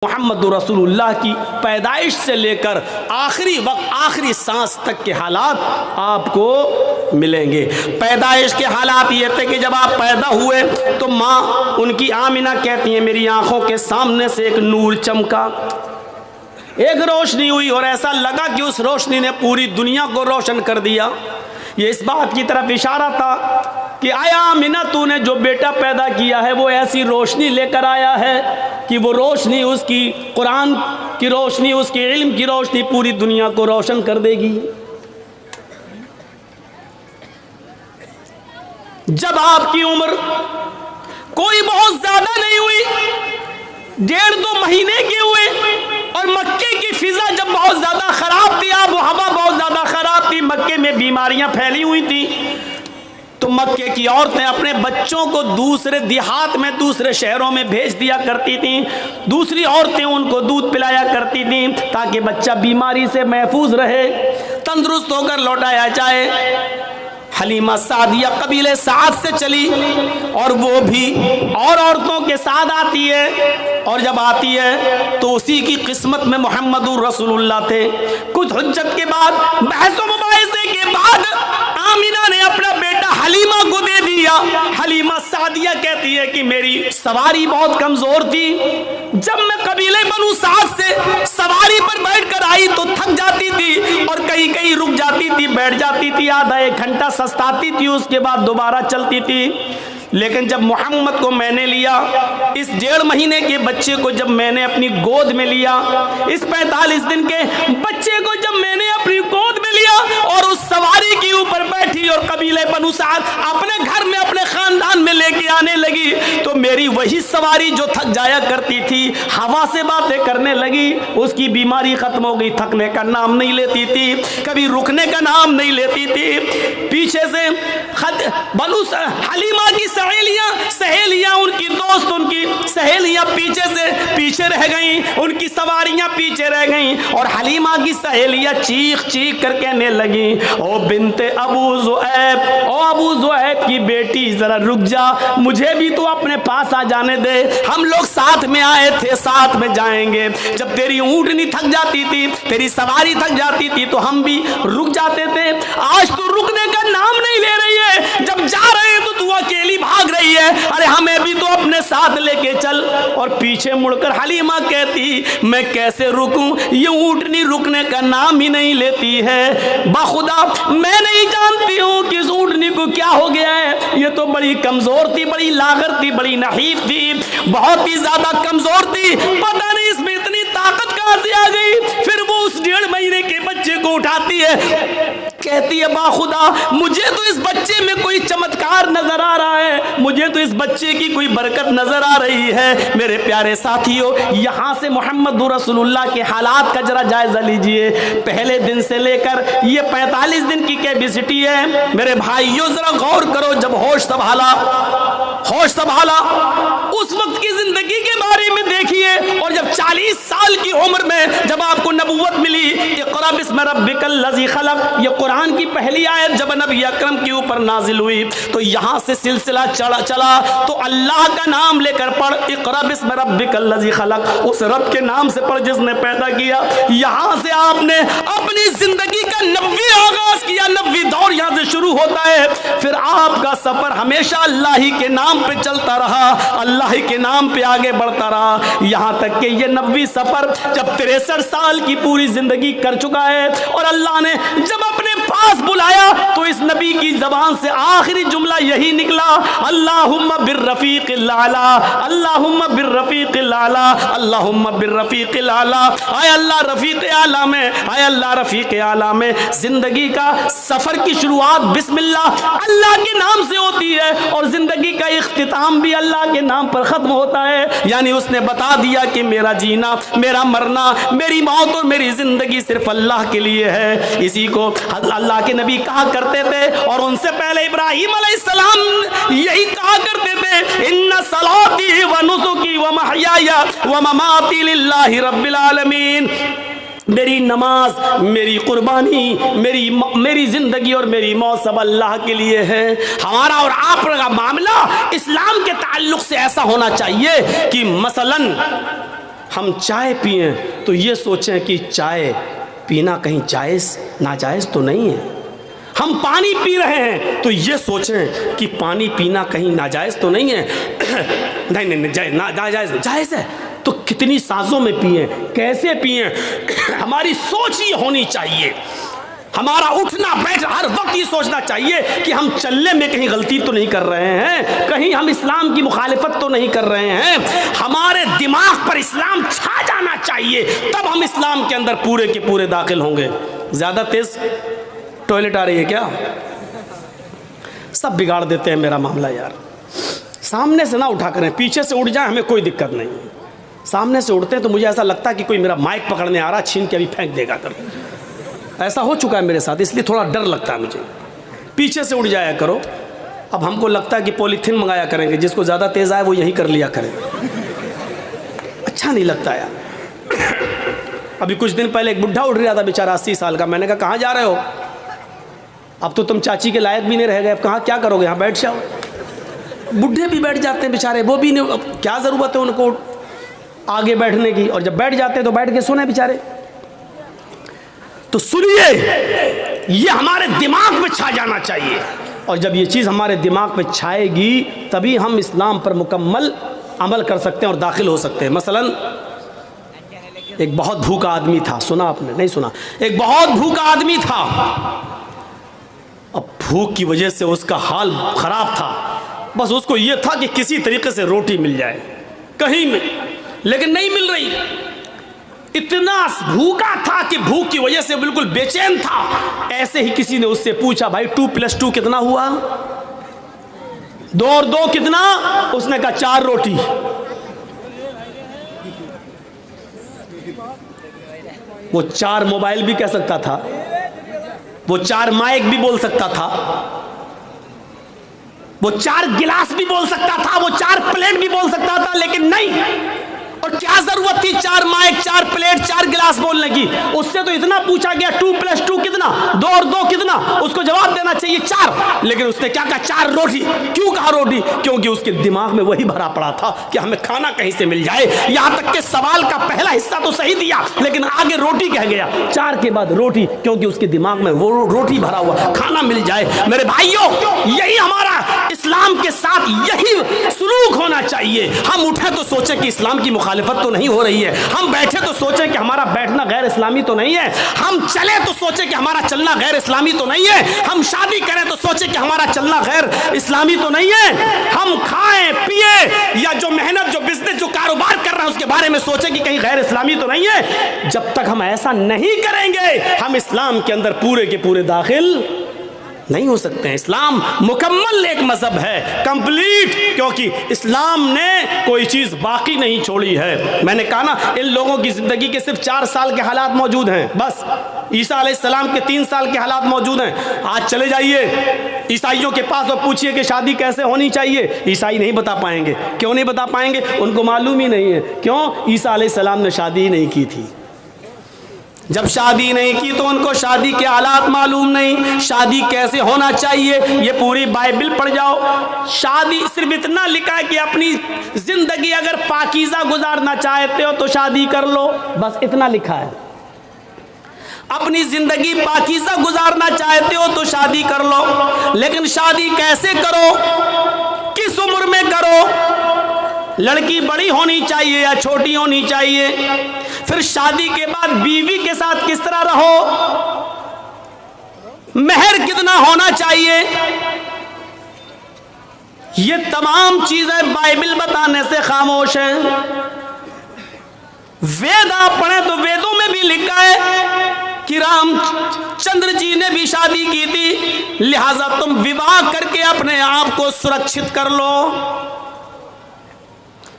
मोहम्मद रसूलुल्लाह की पैदाइश से लेकर आखिरी वक्त आखिरी सांस तक के हालात आपको मिलेंगे। पैदाइश के हालात ये थे कि जब आप पैदा हुए तो माँ उनकी आमिना कहती है मेरी आंखों के सामने से एक नूर चमका, एक रोशनी हुई और ऐसा लगा कि उस रोशनी ने पूरी दुनिया को रोशन कर दिया। ये इस बात की तरफ इशारा था कि आया आमिना तूने जो बेटा पैदा किया है वो ऐसी रोशनी लेकर आया है कि वो रोशनी उसकी कुरान की रोशनी, उसकी इल्म की रोशनी पूरी दुनिया को रोशन कर देगी। जब आपकी उम्र कोई बहुत ज्यादा नहीं हुई, 1.5-2 महीने के हुए और मक्के की फिजा जब बहुत ज्यादा खराब थी, आब हवा बहुत ज्यादा खराब थी, मक्के में बीमारियां फैली हुई थी, तो मक्के की औरतें अपने बच्चों को दूसरे देहात में, दूसरे शहरों में भेज दिया करती थीं। दूसरी औरतें उनको दूध पिलाया करती थीं ताकि बच्चा बीमारी से महफूज रहे, तंदुरुस्त होकर लौटाया जाए। हलीमा सादिया कबीले साद से चली और वो भी और औरतों के साथ आती है, और जब आती है तो उसी की किस्मत में मोहम्मदुर रसूलुल्लाह थे। कुछ हुज्जत के बाद, बहस व मुबाहिसे के बाद आमिना ने अपना बेटा हलीमा को दे दिया। हलीमा सादिया कहती है कि मेरी सवारी बहुत कमजोर थी, जब मैं कबीले बनु साद से सवारी पर बैठकर आई तो थक जाती थी और कहीं कहीं रुक जाती थी, बैठ जाती थी, आधा 1 घंटा सस्ताती थी, उसके बाद दोबारा चलती थी। लेकिन जब मोहम्मद को मैंने लिया, इस 1.5 महीने के बच्चे को जब मैंने अपनी गोद में लिया, इस 45 दिन के बच्चे को जब मैंने अपनी गोद में लिया और उस सवारी के ऊपर बैठी और कबीले बनु साद अपने घर में, अपने खानदान में लेके आने लगी, तो मेरी वही सवारी जो थक जाया करती थी हवा से बातें करने लगी। उसकी बीमारी खत्म हो गई, थकने का नाम नहीं लेती थी, कभी रुकने का नाम नहीं लेती थी। पीछे से बनु हलीमा की सहेलियां, उनकी दोस्त, उनकी सहेलियां पीछे रह गईं, उनकी सवारियां पीछे रह गईं और हलीमा की सहेलियां चीख चीख कर कहने लगी, ओ बिनते अबू ज़ुऐब, ओ अबू ज़ुऐब की बेटी जरा रुक जा, मुझे भी तो अपने पास आ जाने दे, हम लोग साथ में आए थे, साथ में जाएंगे। जब तेरी ऊँटनी थक जाती थी, तेरी सवारी थक जाती थी तो हम भी रुक जाते थे, आज तो रुकने का नाम नहीं ले रही है, जब जा रहे हैं तो तू अकेली भाग रही है, अरे हमें भी तो अपने साथ लेके चल। और पीछे मुड़कर हलीमा कहती मैं कैसे रुकूं, ये ऊँटनी रुकने का नाम ही नहीं लेती है, बाखुदा मैं नहीं जानती हूँ कि इस ऊँटनी को क्या हो गया है, ये तो बड़ी कमजोर थी, बड़ी लागर थी, बड़ी नहीफ थी, बहुत ही ज्यादा कमजोर थी, पता नहीं इसमें इतनी ताकत कहां से आ गई। फिर वो उस 1.5 महीने के बच्चे को उठाती है, कहती है बाखुदा मुझे तो इस बच्चे में कोई चमत्कार नजर आ रहा है, मुझे तो इस बच्चे की कोई बरकत नजर आ रही है। मेरे प्यारे साथियों, यहाँ से मोहम्मद रसूलुल्लाह के हालात का जरा जायजा लीजिए। पहले दिन से लेकर ये 45 दिन की कैपेसिटी है। मेरे भाइयों जरा गौर करो, जब होश संभाला उस वक्त की जिंदगी के बारे में देखिए, और जब 40 साल की उम्र में जब आपको नबूवत मिली, इक़रा बिस्मि रब्बिकल लज़ी खलक़, ये कुरान की पहली आयत जब नबी अकरम के ऊपर नाजिल हुई तो यहाँ से सिलसिला चला तो अल्लाह का नाम लेकर पढ़, इक़रा बिस्मि रब्बिकल लज़ी खलक़, उस रब के नाम से पढ़ जिसने पैदा किया। यहाँ से आपने अपनी जिंदगी का 90 आगाज किया, 90 दौर यहाँ से शुरू होता है। फिर आपका सफर हमेशा अल्लाह ही के नाम पे चलता रहा, अल्लाह ही के नाम पे आगे बढ़ता रहा, यहाँ तक कि ये 90 सफर जब 63 साल की पूरी जिंदगी कर चुका है और अल्लाह ने जब अपने पास बुलाया तो इस नबी की जबान से आखिरी जुमला यही निकला, अल्लाहुम्मा बिर्रफीक़िल आला, अल्लाहुम्मा बिर्रफीक़िल आला, अल्लाहुम्मा बिर्रफीक़िल आला। आय अल्लाह रफीक़ आला में, आय अल्लाह रफीक़ आला में। जिंदगी का सफर की शुरुआत बिस्मिल्लाह अल्लाह के नाम से होती है और जिंदगी का इख्तिताम भी अल्लाह के नाम पर खत्म होता है। यानी उसने बता दिया कि मेरा जीना, मेरा मरना, मेरी मौत और मेरी जिंदगी सिर्फ अल्लाह के लिए है। इसी को अल्लाह के नबी कहा करते थे और उनसे पहले इब्राहीम अलैहिस्सलाम यही कहा करते थे, इन्ना सलाती व नुसुकी व महयाया व ममाती लिल्लाहि रब्बिल आलमीन, मेरी नमाज, मेरी कुर्बानी, मेरी जिंदगी और मेरी मौत सब अल्लाह के लिए है। हमारा और आपका मामला इस्लाम के ताल्लुक से ऐसा होना चाहिए कि मसलन हम चाय पिएं तो ये सोचें कि चाय पीना कहीं जायज़ नाजायज़ तो नहीं है। हम पानी पी रहे हैं तो ये सोचें कि पानी पीना कहीं नाजायज़ तो नहीं है। नहीं नहीं नहीं, नाजायज़ जायज़ है तो कितनी सांसों में पिएं, कैसे पिएं, हमारी सोच ये होनी चाहिए। हमारा उठना बैठ हर वक्त ये सोचना चाहिए कि हम चलने में कहीं गलती तो नहीं कर रहे हैं, कहीं हम इस्लाम की मुखालिफत तो नहीं कर रहे हैं। हमारे दिमाग पर इस्लाम छा जाना चाहिए, तब हम इस्लाम के अंदर पूरे के पूरे दाखिल होंगे। ज़्यादा तेज टॉयलेट आ रही है क्या? सब बिगाड़ देते हैं मेरा मामला यार। सामने से ना उठा करें, पीछे से उठ जाए हमें कोई दिक्कत नहीं है। सामने से उठते हैं तो मुझे ऐसा लगता है कि कोई मेरा माइक पकड़ने आ रहा, छीन के अभी फेंक देगा तर। ऐसा हो चुका है मेरे साथ, इसलिए थोड़ा डर लगता है मुझे। पीछे से उठ जाया करो। अब हमको लगता है कि पॉलीथीन मंगाया करेंगे, जिसको ज़्यादा तेज़ आए वो यही कर लिया करें। अच्छा नहीं लगता यार। अभी कुछ दिन पहले एक बुढ़ा उठ रहा था बेचारा 80 साल का। मैंने कहा कहाँ जा रहे हो? अब तो तुम चाची के लायक भी नहीं रह गए, अब कहाँ क्या करोगे, यहाँ बैठ जाओ। बुढ़े भी बैठ जाते हैं बेचारे, वो भी नहीं, अब क्या ज़रूरत है उनको आगे बैठने की, और जब बैठ जाते हैं तो बैठ के सोने बेचारे। तो सुनिए, ये हमारे दिमाग में छा जाना चाहिए, और जब ये चीज़ हमारे दिमाग में छाएगी तभी हम इस्लाम पर मुकम्मल अमल कर सकते हैं और दाखिल हो सकते हैं। मसलन एक बहुत भूखा आदमी था, सुना आपने? नहीं सुना? एक बहुत भूखा आदमी था। अब भूख की वजह से उसका हाल ख़राब था, बस उसको ये था कि किसी तरीके से रोटी मिल जाए कहीं में, लेकिन नहीं मिल रही। इतना भूखा था कि भूख की वजह से बिल्कुल बेचैन था। ऐसे ही किसी ने उससे पूछा, भाई 2+2 कितना हुआ? 2 और 2 कितना? उसने कहा 4 रोटी। वो 4 मोबाइल भी कह सकता था, वो 4 माइक भी बोल सकता था, वो 4 गिलास भी बोल सकता था, वो 4 प्लेट भी बोल सकता था, लेकिन नहीं। और क्या जरूरत थी 4 माइक, 4 प्लेट, 4 गिलास बोलने की? उससे तो इतना पूछा गया 2+2 कितना, 2 और 2 कितना? उसको जवाब देना चाहिए 4, लेकिन उसने क्या कहा? 4 रोटी। क्यों कहा रोटी? क्योंकि उसके दिमाग में वही भरा पड़ा था कि हमें खाना कहीं से मिल जाए। यहां तक कि सवाल का पहला हिस्सा तो सही दिया, लेकिन आगे रोटी कह गया, 4 के बाद रोटी, क्योंकि उसके दिमाग में वो रोटी भरा हुआ, खाना मिल जाए। मेरे भाइयों, यही हमारा इस्लाम के साथ यही सुलूक होना चाहिए। हम उठे तो सोचे कि इस्लाम की मुखालिफत तो नहीं हो रही है, हम बैठे तो सोचे कि हमारा बैठना गैर इस्लामी तो नहीं है, हम चले तो सोचे कि हमारा चलना गैर इस्लामी तो नहीं है, हम शादी करें तो सोचे कि हमारा चलना गैर इस्लामी तो नहीं है, हम खाएं पिए या जो मेहनत, जो बिजनेस, जो कारोबार कर रहे हैं उसके बारे में सोचे कि कहीं गैर इस्लामी तो नहीं है। जब तक हम ऐसा नहीं करेंगे हम इस्लाम के अंदर पूरे के पूरे दाखिल नहीं हो सकते हैं। इस्लाम मुकम्मल एक मजहब है, कंप्लीट, क्योंकि इस्लाम ने कोई चीज़ बाकी नहीं छोड़ी है। मैंने कहा ना, इन लोगों की ज़िंदगी के सिर्फ 4 साल के हालात मौजूद हैं, बस। ईसा अलैहिस्सलाम के 3 साल के हालात मौजूद हैं। आज चले जाइए ईसाइयों के पास और पूछिए कि शादी कैसे होनी चाहिए, ईसाई नहीं बता पाएंगे। क्यों नहीं बता पाएंगे? उनको मालूम ही नहीं है। क्यों? ईसा अलैहिस्सलाम ने शादी ही नहीं की थी। जब शादी नहीं की तो उनको शादी के हालात मालूम नहीं, शादी कैसे होना चाहिए। ये पूरी बाइबल पढ़ जाओ, शादी सिर्फ इतना लिखा है कि अपनी जिंदगी अगर पाकीज़ा गुजारना चाहते हो तो शादी कर लो, बस इतना लिखा है। अपनी जिंदगी पाकीज़ा गुजारना चाहते हो तो शादी कर लो, लेकिन शादी कैसे करो, किस उम्र में करो, लड़की बड़ी होनी चाहिए या छोटी होनी चाहिए, फिर शादी के बाद बीवी के साथ किस तरह रहो, मेहर कितना होना चाहिए, ये तमाम चीजें बाइबल बताने से खामोश है। वेद आप पढ़ें तो वेदों में भी लिखा है कि रामचंद्र जी ने भी शादी की थी, लिहाजा तुम विवाह करके अपने आप को सुरक्षित कर लो।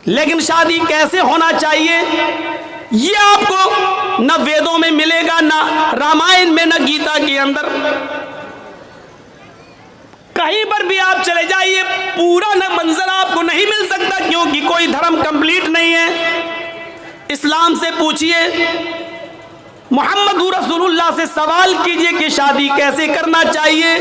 लेकिन शादी कैसे होना चाहिए ये आपको न वेदों में मिलेगा, न रामायण में, न गीता के अंदर। कहीं पर भी आप चले जाइए पूरा न मंजर आपको नहीं मिल सकता, क्योंकि कोई धर्म कंप्लीट नहीं है। इस्लाम से पूछिए, मोहम्मद रसूलुल्लाह से सवाल कीजिए कि शादी कैसे करना चाहिए,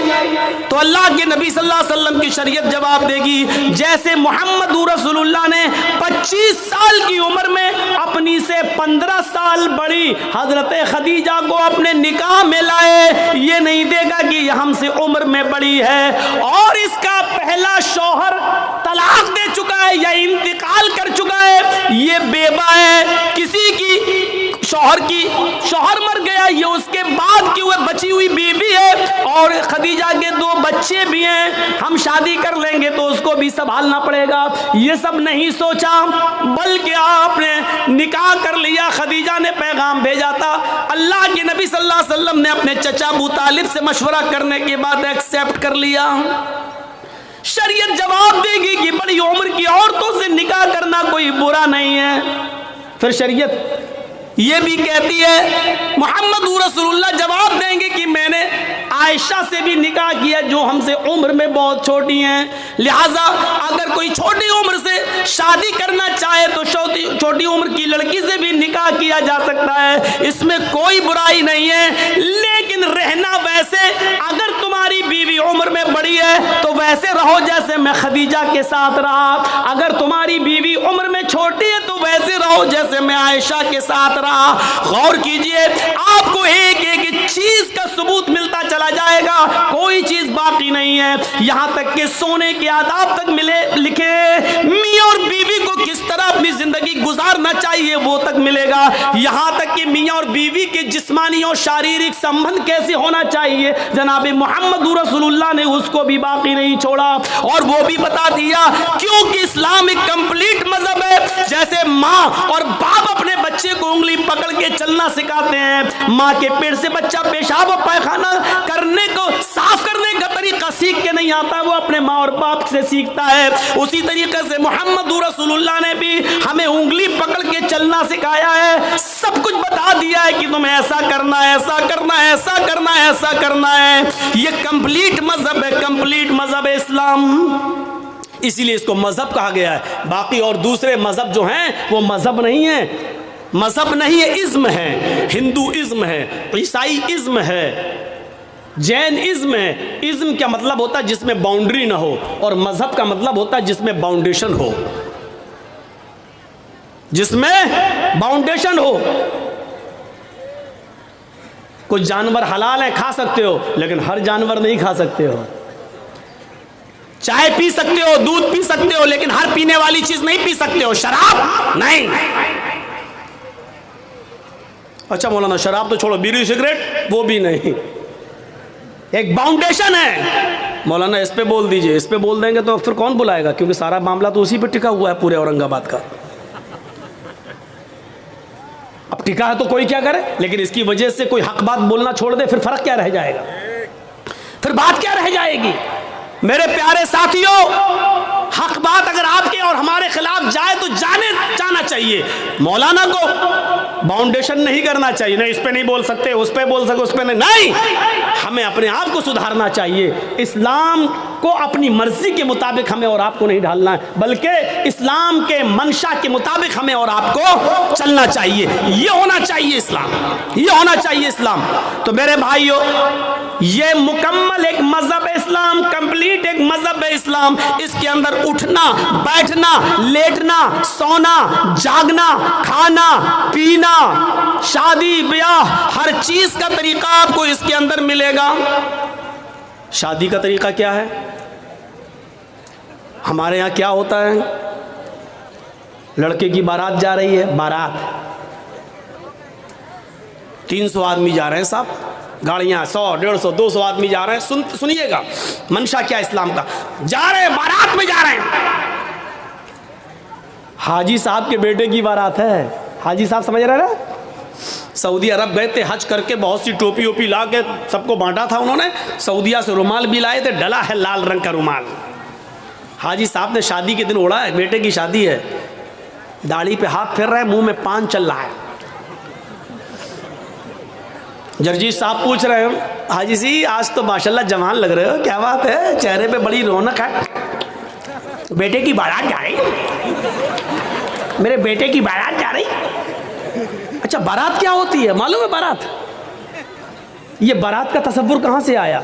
तो अल्लाह के नबी सल्लल्लाहु अलैहि वसल्लम की शरीयत जवाब देगी। जैसे मोहम्मद रसूलुल्लाह ने 25 साल की उम्र में अपनी से 15 साल बड़ी हजरत खदीजा को अपने निकाह में लाए, ये नहीं देगा कि ये हमसे उम्र में बड़ी है और इसका पहला शौहर तलाक दे चुका है या इंतकाल कर चुका है, ये बेवा है, किसी की शौहर मर गया, ये उसके बाद की वो बची हुई बीवी है और खदीजा के 2 बच्चे भी हैं, हम शादी कर लेंगे तो उसको भी संभालना पड़ेगा। ये सब नहीं सोचा, बल्कि आपने निकाह कर लिया। खदीजा ने पैगाम भेजा था, अल्लाह के नबी सल्लल्लाहु अलैहि वसल्लम ने अपने चचा अबू तालिब से मशवरा करने के बाद एक्सेप्ट कर लिया। शरीयत जवाब देगी कि बड़ी उम्र की औरतों से निकाह करना कोई बुरा नहीं है। फिर शरीयत ये भी कहती है, मोहम्मद रसूलुल्लाह जवाब देंगे कि मैंने आयशा से भी निकाह किया जो हमसे उम्र में बहुत छोटी हैं, लिहाजा अगर कोई छोटी उम्र से शादी करना चाहे तो छोटी उम्र की लड़की से भी निकाह किया जा सकता है, इसमें कोई बुराई नहीं है। लेकिन रहना वैसे, अगर तुम्हारी बीवी उम्र में बड़ी है तो वैसे रहो जैसे मैं खदीजा के साथ रहा, अगर तुम्हारी बीवी उम्र में छोटी है तो वैसे रहो जैसे मैं आयशा के साथ रहा। गौर कीजिए, आपको एक एक चीज का सबूत मिलता चला जाएगा, कोई चीज बाकी नहीं है। यहां तक कि सोने के आदाब तक मिले लिखे, मियां और बीवी को किस तरह अपनी जिंदगी गुजारना चाहिए वो तक मिलेगा। यहां तक कि मियां और बीवी के जिस्मानी और शारीरिक संबंध कैसे होना चाहिए, जनाब मोहम्मद रसूलुल्लाह ने उसको भी बाकी नहीं छोड़ा और वो भी बता दिया, क्योंकि इस्लाम एक कंप्लीट मजहब है। जैसे माँ और बाप अपने बच्चे को उंगली पकड़ के चलना सिखाते हैं, माँ के पेट से बच्चा पेशाब और पैखाना करने को, साफ करने का तरीका सीख के नहीं आता, वो अपने माँ और बाप से सीखता है। उसी तरीके से मोहम्मद रसूलुल्लाह ने भी हमें उंगली पकड़ के चलना सिखाया है, सब कुछ बता दिया है कि तुम्हें ऐसा करना है, ऐसा करना है, ऐसा करना है, ऐसा करना है। ये कंप्लीट मजहब है, कंप्लीट मजहब है इस्लाम, इसीलिए इसको मजहब कहा गया है। बाकी और दूसरे मजहब जो हैं वो मजहब नहीं है, मजहब नहीं है, इज्म है। हिंदू इज्म है, ईसाई इज्म है, जैन इज्म है। इज्म क्या मतलब होता है? जिसमें बाउंड्री ना हो, और मजहब का मतलब होता है जिसमें बाउंडेशन हो, जिसमें बाउंडेशन हो। कुछ जानवर हलाल है, खा सकते हो, लेकिन हर जानवर नहीं खा सकते हो। चाय पी सकते हो, दूध पी सकते हो, लेकिन हर पीने वाली चीज नहीं पी सकते हो। शराब नहीं। अच्छा मौलाना, शराब तो छोड़ो, बीड़ी सिगरेट वो भी नहीं, एक बाउंडेशन है। मौलाना इस पे बोल दीजिए, इस पे बोल देंगे तो फिर कौन बुलाएगा, क्योंकि सारा मामला तो उसी पे टिका हुआ है, पूरे औरंगाबाद का। अब टिका है तो कोई क्या करे, लेकिन इसकी वजह से कोई हक बात बोलना छोड़ दे, फिर फर्क क्या रह जाएगा, फिर बात क्या रह जाएगी। मेरे प्यारे साथियों, हक बात अगर आपके और हमारे खिलाफ जाए तो जाना चाहिए। मौलाना को बाउंडेशन नहीं करना चाहिए, नहीं इस पे नहीं बोल सकते, उस पे बोल सकते, उस पे नहीं। हमें अपने आप को सुधारना चाहिए। इस्लाम को अपनी मर्जी के मुताबिक हमें और आपको नहीं ढालना है, बल्कि इस्लाम के मंशा के मुताबिक हमें और आपको चलना चाहिए। ये होना चाहिए इस्लाम, ये होना चाहिए इस्लाम। तो मेरे भाइयों, ये मुकम्मल एक मजहब है इस्लाम, कंप्लीट एक मजहब है इस्लाम। इसके अंदर उठना, बैठना, लेटना, सोना, जागना, खाना, पीना, शादी ब्याह, हर चीज का तरीका आपको इसके अंदर मिलेगा। शादी का तरीका क्या है? हमारे यहाँ क्या होता है, लड़के की बारात जा रही है, बारात 300 आदमी जा रहे हैं साहब, गाड़ियां 100, 150, 200 आदमी जा रहे हैं। सुनिएगा मंशा क्या इस्लाम का, जा रहे हैं बारात में, जा रहे हैं। हाजी साहब के बेटे की बारात है। हाजी साहब समझ रहे ना, सऊदी अरब गए थे हज करके, बहुत सी टोपी ओपी ला के सबको बांटा था उन्होंने, सऊदिया से रुमाल भी लाए थे, डला है लाल रंग का रुमाल। हाजी साहब ने शादी के दिन ओढ़ा है, बेटे की शादी है, दाढ़ी पे हाथ फेर रहे हैं, मुंह में पान चल रहा है। जर्जी साहब पूछ रहे हैं, हाजी जी आज तो माशाल्लाह जवान लग रहे हो, क्या बात है, चेहरे पे बड़ी रौनक है। बेटे की बारात जा रही, मेरे बेटे की बारात जा रही। अच्छा, बारात क्या होती है मालूम है? बारात, ये बारात का तसव्वुर कहाँ से आया?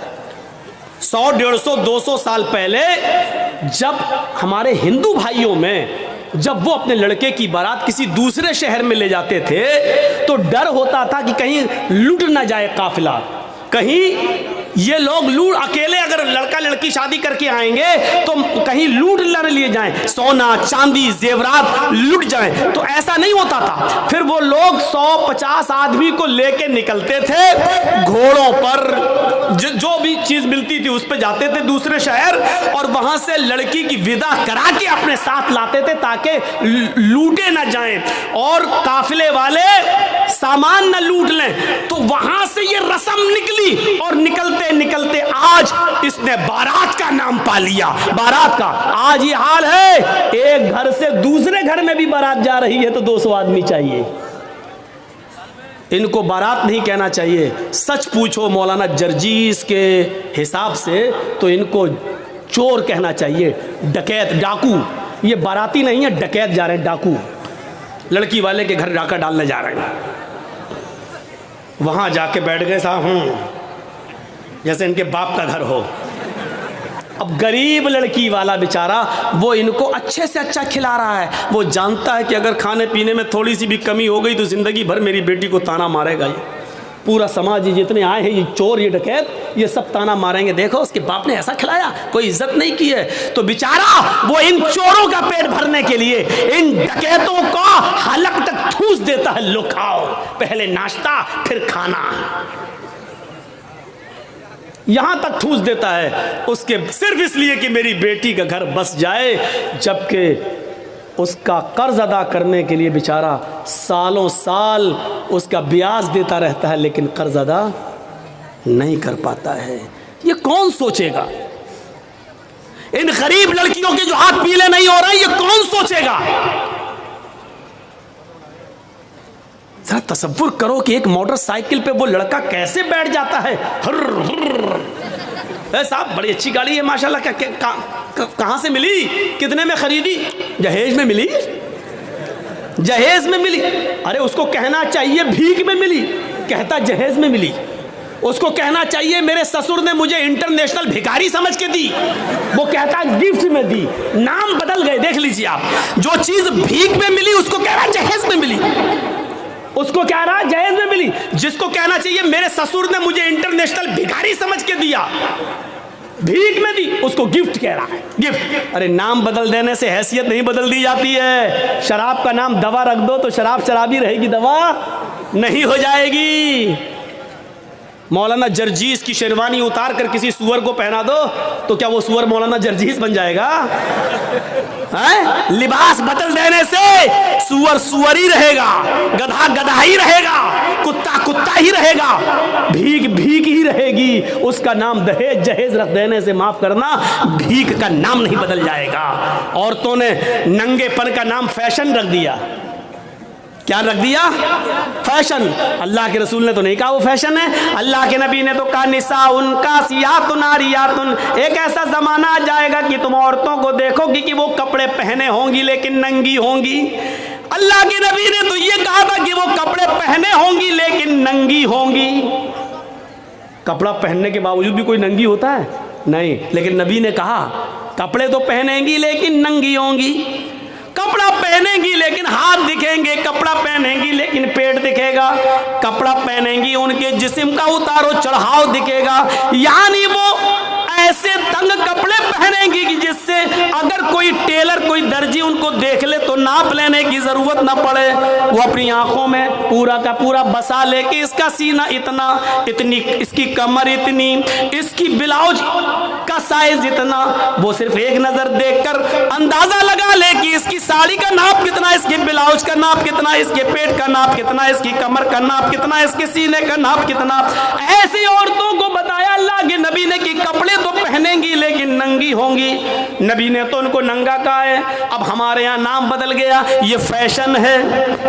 100, 150, 200 साल पहले जब हमारे हिंदू भाइयों में जब वो अपने लड़के की बारात किसी दूसरे शहर में ले जाते थे तो डर होता था कि कहीं लूट ना जाए काफिला, कहीं ये लोग लूट, अकेले अगर लड़का लड़की शादी करके आएंगे तो कहीं लूट न लिए जाएं, सोना चांदी जेवरात लूट जाएं। तो ऐसा नहीं होता था। फिर वो लोग 100-50 आदमी को लेके निकलते थे घोड़ों पर, जो भी चीज मिलती थी उस पे जाते थे दूसरे शहर, और वहां से लड़की की विदा करा के अपने साथ लाते थे ताकि लूटे ना जाएं और काफिले वाले सामान न लूट लें। तो वहां से ये रस्म निकली और निकलते निकलते आज इसने बारात का नाम पा लिया। बारात का आज ये हाल है, एक घर से दूसरे घर में भी बारात जा रही है तो 200 आदमी चाहिए। इनको बारात नहीं कहना चाहिए। सच पूछो मौलाना जर्जीस के हिसाब से तो इनको चोर कहना चाहिए, डकैत, डाकू। ये बाराती नहीं है, डकैत जा रहे हैं, डाकू। लड़की वाले के घर डाका डालने जा रहे हैं। वहां जाके बैठ गए साहब, जैसे इनके बाप का घर हो। अब गरीब लड़की वाला बेचारा वो इनको अच्छे से अच्छा खिला रहा है। वो जानता है कि अगर खाने पीने में थोड़ी सी भी कमी हो गई तो जिंदगी भर मेरी बेटी को ताना मारेगा। ये पूरा समाज, ये जितने आए हैं, ये चोर, ये डकैत, ये सब ताना मारेंगे, देखो उसके बाप ने ऐसा खिलाया, कोई इज्जत नहीं की है। तो बेचारा वो इन चोरों का पेट भरने के लिए इन डकैतों को हलक तक ठूस देता है, लो खाओ, पहले नाश्ता फिर खाना, यहां तक ठूस देता है उसके सिर्फ इसलिए कि मेरी बेटी का घर बस जाए। जबकि उसका कर्ज अदा करने के लिए बेचारा सालों साल उसका ब्याज देता रहता है लेकिन कर्ज अदा नहीं कर पाता है। ये कौन सोचेगा? इन गरीब लड़कियों के जो हाथ पीले नहीं हो रहे, ये कौन सोचेगा? जरा तसव्वुर करो कि एक मोटरसाइकिल पे वो लड़का कैसे बैठ जाता है। साहब बड़ी अच्छी गाड़ी है माशाल्लाह, कहां से मिली, कितने में खरीदी? जहेज में मिली, जहेज में मिली। अरे उसको कहना चाहिए भीख में मिली, कहता जहेज में मिली। उसको कहना चाहिए मेरे ससुर ने मुझे इंटरनेशनल भिखारी समझ के दी, वो कहता गिफ्ट में दी। नाम बदल गए, देख लीजिए आप। जो चीज भीख में मिली उसको कह रहा जहेज में मिली, उसको कह रहा जहेज में मिली। जिसको कहना चाहिए मेरे ससुर ने मुझे इंटरनेशनल भिखारी समझ के दिया, भीख में दी, उसको गिफ्ट कह रहा है, गिफ्ट। अरे नाम बदल देने से हैसियत नहीं बदल दी जाती है। शराब का नाम दवा रख दो तो शराब शराबी रहेगी, दवा नहीं हो जाएगी। मौलाना जर्जीस की शेरवानी उतार कर किसी सुअर को पहना दो तो क्या वो सुअर मौलाना जर्जीस बन जाएगा? है? लिबास बदल देने से सुअर सुअर ही रहेगा, गधा गधा ही रहेगा, कुत्ता कुत्ता ही रहेगा, भीख भीख ही रहेगी। उसका नाम दहेज जहेज रख देने से, माफ करना, भीख का नाम नहीं बदल जाएगा। औरतों ने नंगेपन का नाम फैशन रख दिया। क्या रख दिया? फैशन। अल्लाह के रसूल ने तो नहीं कहा वो फैशन है। अल्लाह के नबी ने तो कहा निसा उनका सियातुन आरियातुन, एक ऐसा जमाना आ जाएगा कि तुम औरतों को देखोगी कि वो कपड़े पहने होंगी लेकिन नंगी होंगी। अल्लाह के नबी ने तो ये कहा था कि वो कपड़े पहने होंगी लेकिन नंगी होंगी। कपड़ा पहनने के बावजूद भी कोई नंगी होता है? नहीं। लेकिन नबी ने कहा कपड़े तो पहनेंगी लेकिन नंगी होंगी। कपड़ा पहनेंगी लेकिन हाथ दिखेंगे, कपड़ा पहनेंगी लेकिन पेट दिखेगा, कपड़ा पहनेंगी उनके जिस्म का उतारो चढ़ाव दिखेगा। यानी वो ऐसे तंग कपड़े पहनेंगी कि जिससे अगर कोई टेलर कोई दर्जी उनको देख ले तो नाप लेने की जरूरत ना पड़े। वो अपनी आंखों में पूरा का पूरा बसा ले कि इसका सीना इतना, इतनी इसकी कमर इतनी, इसकी ब्लाउज का साइज इतना। वो सिर्फ एक नजर देखकर अंदाजा लगा ले कि इसकी साड़ी का नाप कितना, इसके ब्लाउज का नाप कितना, इसके पेट का नाप कितना, इसकी कमर का नाप कितना, इसके सीने का नाप कितना। ऐसी औरतों को बताया अल्लाह के नबी ने कि कपड़े तो पहनेंगी लेकिन नंगी होंगी। नबी ने तो उनको नंगा कहा है। अब हमारे यहाँ नाम बदल गया, ये फैशन है,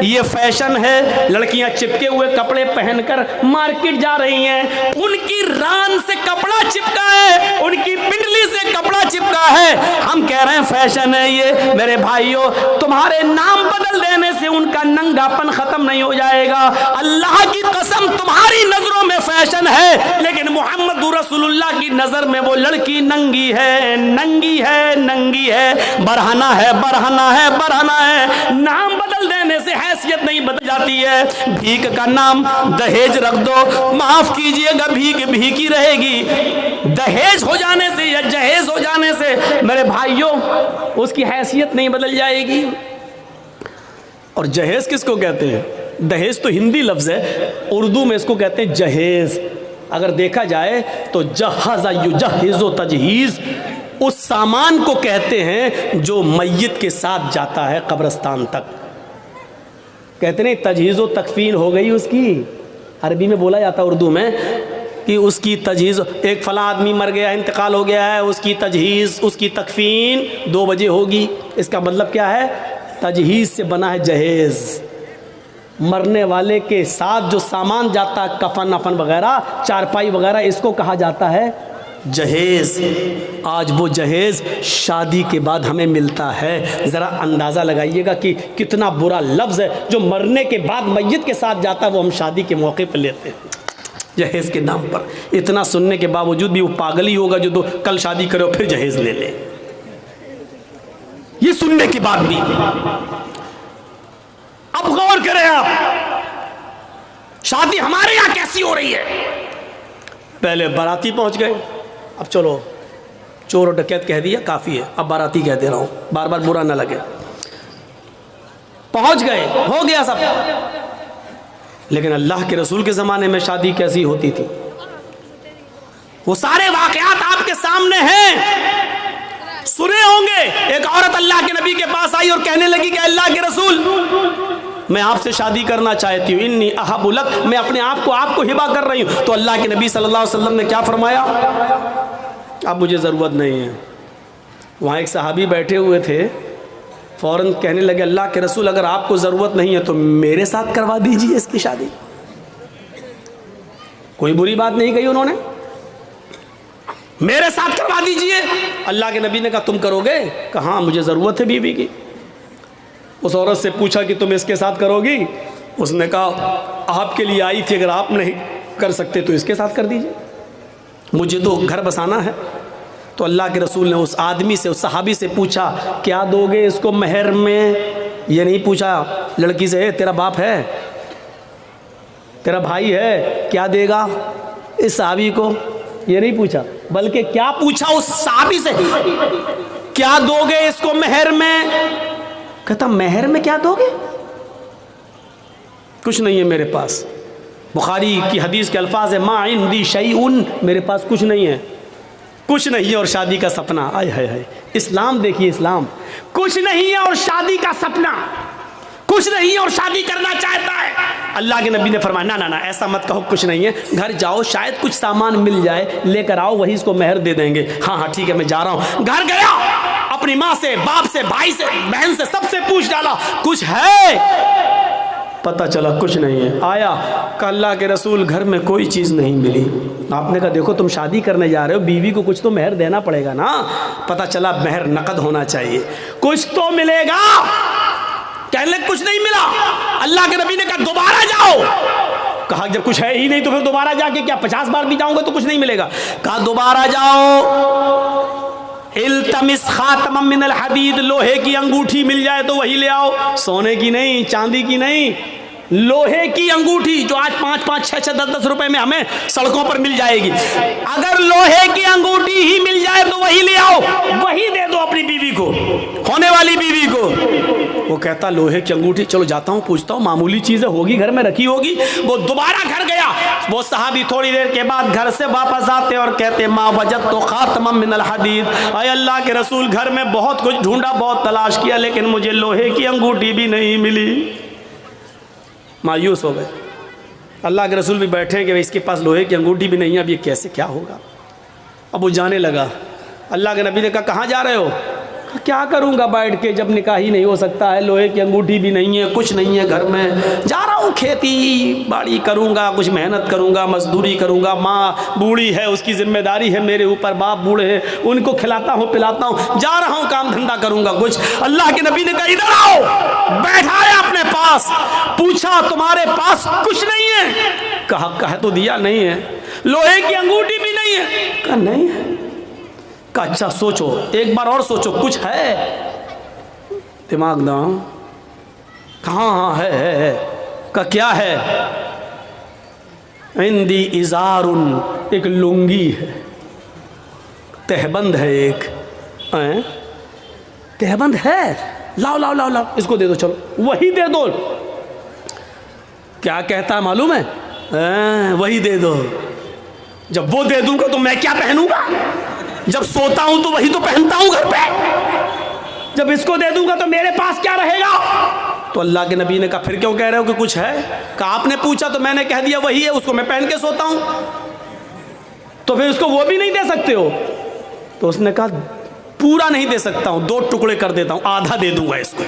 ये फैशन है। लड़कियां चिपके हुए कपड़े पहनकर मार्केट जा रही हैं, उनकी रान से कपड़ा चिपका है, उनकी पिंडली से कपड़ा चिपका है। हम कह रहे हैं फैशन है ये। मेरे भाइयों, तुम्हारे नाम बदल देने से उनका नंगापन खत्म नहीं हो जाएगा। अल्लाह की कसम, तुम्हारी नजरों में फैशन है, लेकिन मोहम्मद रसूलुल्लाह की नजर में वो लड़की नंगी है, नंगी है, नंगी है। बरहना है, बरहना है, बरहना है। नाम बदल देने से हैसियत नहीं बदल जाती है। भीख का नाम दहेज रख दो, माफ कीजिएगा, भीख भीख ही रहेगी। दहेज हो जाने से या जहेज हो जाने से मेरे भाइयों उसकी हैसियत नहीं बदल जाएगी। और जहेज किसको कहते हैं? दहेज तो हिंदी लफ्ज़ है, उर्दू में इसको कहते हैं जहेज। अगर देखा जाए तो जहाज़ा युजहिज़ु तजहीज़ उस सामान को कहते हैं जो मय्यत के साथ जाता है कब्रिस्तान तक। कहते नहीं तजहीज़ व तकफीन हो गई उसकी, अरबी में बोला जाता है, उर्दू में कि उसकी तजहीज़, एक फ़लाँ आदमी मर गया, इंतकाल हो गया है, उसकी तजहीज़, उसकी तकफीन 2 बजे होगी। इसका मतलब क्या है? तजहीज़ से बना है जहेज़। मरने वाले के साथ जो सामान जाता है, कफन अफन वगैरह, चारपाई वगैरह, इसको कहा जाता है जहेज़। आज वो जहेज़ शादी के बाद हमें मिलता है। ज़रा अंदाज़ा लगाइएगा कि कितना बुरा लफ्ज़ है जो मरने के बाद मय्यत के साथ जाता है, वो हम शादी के मौके पर लेते हैं जहेज़ के नाम पर। इतना सुनने के बावजूद भी वो पागल ही होगा जो कल शादी करे और फिर जहेज़ ले ले। ये सुनने के बाद भी। अब गौर करें आप, शादी हमारे यहां कैसी हो रही है। पहले बाराती पहुंच गए, अब चलो चोर और डकैत कह दिया, काफी है, अब बाराती कह दे रहा हूं, बार बार बुरा ना लगे। पहुंच गए, हो गया सब। लेकिन अल्लाह के रसूल के ज़माने में शादी कैसी होती थी, वो सारे वाक़यात आपके सामने हैं, सुने होंगे। एक औरत अल्लाह के नबी के पास आई और कहने लगी कि अल्लाह के रसूल, मैं आपसे शादी करना चाहती हूँ, इन्नी अहबुलक, मैं अपने आप को आपको हिबा कर रही हूँ। तो अल्लाह के नबी सल्लल्लाहु अलैहि वसल्लम ने क्या फरमाया? अब मुझे ज़रूरत नहीं है। वहाँ एक सहाबी बैठे हुए थे, फ़ौरन कहने लगे अल्लाह के रसूल, अगर आपको ज़रूरत नहीं है तो मेरे साथ करवा दीजिए इसकी शादी। कोई बुरी बात नहीं कही उन्होंने, मेरे साथ करवा दीजिए। अल्लाह के नबी ने कहा तुम करोगे? कहा हाँ, मुझे ज़रूरत है बीवी की। उस औरत से पूछा कि तुम इसके साथ करोगी? उसने कहा आपके लिए आई थी, अगर आप नहीं कर सकते तो इसके साथ कर दीजिए, मुझे तो घर बसाना है। तो अल्लाह के रसूल ने उस आदमी से, उस सहाबी से पूछा क्या दोगे इसको महर में? ये नहीं पूछा लड़की से तेरा बाप है, तेरा भाई है, क्या देगा इस सहाबी को, ये नहीं पूछा, बल्कि क्या पूछा उस सहाबी से, क्या दोगे इसको महर में? कहता महर में क्या दोगे? कुछ नहीं है मेरे पास। बुखारी की हदीस के अल्फाज है मा इंदी शैउन, मेरे पास कुछ नहीं है, कुछ नहीं है और शादी का सपना। आय हाय हाय, इस्लाम देखिए, इस्लाम कुछ नहीं है और शादी का सपना, कुछ नहीं है और शादी करना चाहता है। अल्लाह के नबी ने फरमाया ना ना ना, ऐसा मत कहो, कुछ नहीं है, घर जाओ, शायद कुछ सामान मिल जाए, लेकर आओ, वही इसको महर दे देंगे। हाँ हाँ ठीक है, मैं जा रहा हूँ। घर गया, अपनी माँ से, बाप से, भाई से, बहन से, सबसे पूछ डाला कुछ है? पता चला कुछ नहीं है। आया कहा अल्लाह के रसूल, घर में कोई चीज़ नहीं मिली। आपने कहा देखो तुम शादी करने जा रहे हो, बीवी को कुछ तो महर देना पड़ेगा ना। पता चला महर नकद होना चाहिए, कुछ तो मिलेगा। कहने कुछ नहीं मिला। अल्लाह के नबी ने कहा दोबारा जाओ। कहा जब कुछ है ही नहीं तो फिर दोबारा जाके क्या 50 बार भी जाऊंगा तो कुछ नहीं मिलेगा। कहा दोबारा जाओ, इल्तमिस खातम मिनल हदीद, लोहे की अंगूठी मिल जाए तो वही ले आओ, सोने की नहीं, चांदी की नहीं, लोहे की अंगूठी जो आज 5-5, 6-6, 10-10 रुपए में हमें सड़कों पर मिल जाएगी। अगर लोहे की अंगूठी ही मिल जाए तो वही ले आओ, वही दे दो अपनी बीवी को, होने वाली बीवी को। वो कहता लोहे की अंगूठी, चलो जाता हूँ, पूछता हूँ, मामूली चीज़ें होगी, घर में रखी होगी। वो दोबारा घर गया। वो सहाबी थोड़ी देर के बाद घर से वापस आते और कहते मा वजद तो खातम मिनल हदीद, अय अल्लाह के रसूल, घर में बहुत कुछ ढूंढा, बहुत तलाश किया, लेकिन मुझे लोहे की अंगूठी भी नहीं मिली। मायूस हो गए। अल्लाह के रसूल भी बैठे कि इसके पास लोहे की अंगूठी भी नहीं है, अब ये कैसे क्या होगा। अब वो जाने लगा। अल्लाह के नबी ने कहा कहाँ जा रहे हो? कहा क्या करूँगा बैठ के, जब निकाह ही नहीं हो सकता है, लोहे की अंगूठी भी नहीं है, कुछ नहीं है घर में, जा रहा हूँ खेती बाड़ी करूँगा, कुछ मेहनत करूँगा, मजदूरी करूँगा, माँ बूढ़ी है उसकी जिम्मेदारी है मेरे ऊपर, बाप बूढ़े हैं उनको खिलाता हूँ पिलाता हूँ, जा रहा हूँ काम धंधा करूँगा कुछ। अल्लाह के नबी ने कहा इधर आओ, बैठाया अपने पास, पूछा तुम्हारे पास कुछ नहीं है? कहा तो दिया नहीं है। लोहे की अंगूठी भी नहीं है? कहा नहीं है। कहा अच्छा सोचो, एक बार और सोचो, कुछ है? दिमाग दाओ। कहाँ? हाँ है। कहा क्या है? इंदी इजारुन, एक लुंगी है, तहबंद है, एक तहबंद है, लाओ लाओ लाओ लाओ, इसको दे दो, चलो वही दे दो। क्या कहता है मालूम है? वही दे दो। जब वो दे दूंगा तो मैं क्या पहनूंगा? जब सोता हूं तो वही तो पहनता हूं घर पे, जब इसको दे दूंगा तो मेरे पास क्या रहेगा? तो अल्लाह के नबी ने कहा फिर क्यों कह रहे हो कि कुछ है? कहा आपने पूछा तो मैंने कह दिया वही है, उसको मैं पहन के सोता हूं, तो फिर उसको वो भी नहीं दे सकते हो? तो उसने कहा पूरा नहीं दे सकता हूं, 2 टुकड़े कर देता हूं, आधा दे दूंगा इसको।